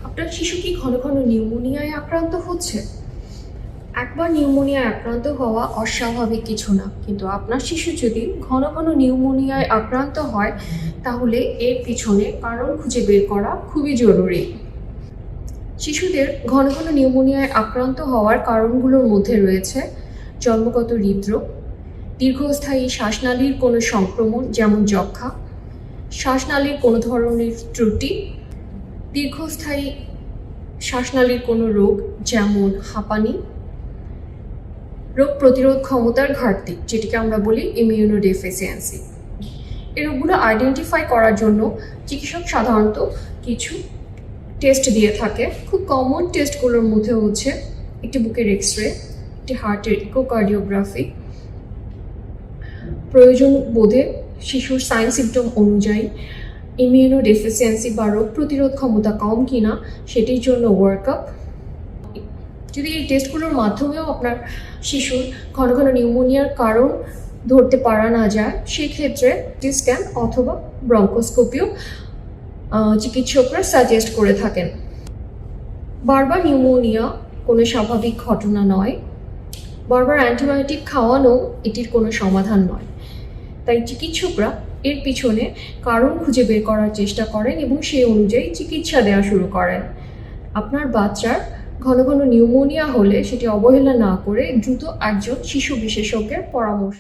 আপনার শিশু কি ঘন ঘন নিউমোনিয়ায় আক্রান্ত হচ্ছে? একবার নিউমোনিয়ায় আক্রান্ত হওয়া অস্বাভাবিক কিছু না, কিন্তু আপনার শিশু যদি ঘন ঘন নিউমোনিয়ায় আক্রান্ত হয় তাহলে এর পিছনে কারণ খুঁজে বের করা খুবই জরুরি। শিশুদের ঘন ঘন নিউমোনিয়ায় আক্রান্ত হওয়ার কারণগুলোর মধ্যে রয়েছে জন্মগত হৃদরোগ, দীর্ঘস্থায়ী শ্বাসনালীর কোনো সংক্রমণ যেমন যক্ষ্মা, শ্বাসনালীর কোনো ধরনের ত্রুটি, দীর্ঘস্থায়ী শ্বাসনালীর কোনো রোগ যেমন হাঁপানি, রোগ প্রতিরোধ ক্ষমতার ঘাটতি যেটিকে আমরা বলি ইমিউনোডেফিসিয়েন্সি। এই রোগগুলো আইডেন্টিফাই করার জন্য চিকিৎসক সাধারণত কিছু টেস্ট দিয়ে থাকে। খুব কমন টেস্টগুলোর মধ্যে হচ্ছে একটি বুকের এক্স-রে, একটি হার্টের ইকোকার্ডিওগ্রাফি, প্রয়োজন বোধে শিশুর সাইন সিমটম অনুযায়ী ইমিউনোডেফিসিয়েন্সি বা রোগ প্রতিরোধ ক্ষমতা কম কিনা সেটির জন্য ওয়ার্কআপ। যদি এই টেস্টগুলোর মাধ্যমেও আপনার শিশুর ঘন ঘন নিউমোনিয়ার কারণ ধরতে পারা না যায়, সেক্ষেত্রে টি স্ক্যান অথবা ব্রঙ্কোস্কোপিও চিকিৎসকরা সাজেস্ট করে থাকেন। বারবার নিউমোনিয়া কোনো স্বাভাবিক ঘটনা নয়, বারবার অ্যান্টিবায়োটিক খাওয়ানো এটির কোনো সমাধান নয়। তাই চিকিৎসকরা এর পিছনে কারণ খুঁজে বের করার চেষ্টা করেন এবং সেই অনুযায়ী চিকিৎসা দেওয়া শুরু করেন। আপনার বাচ্চার ঘন ঘন নিউমোনিয়া হলে সেটি অবহেলা না করে দ্রুত একজন শিশু বিশেষজ্ঞের পরামর্শ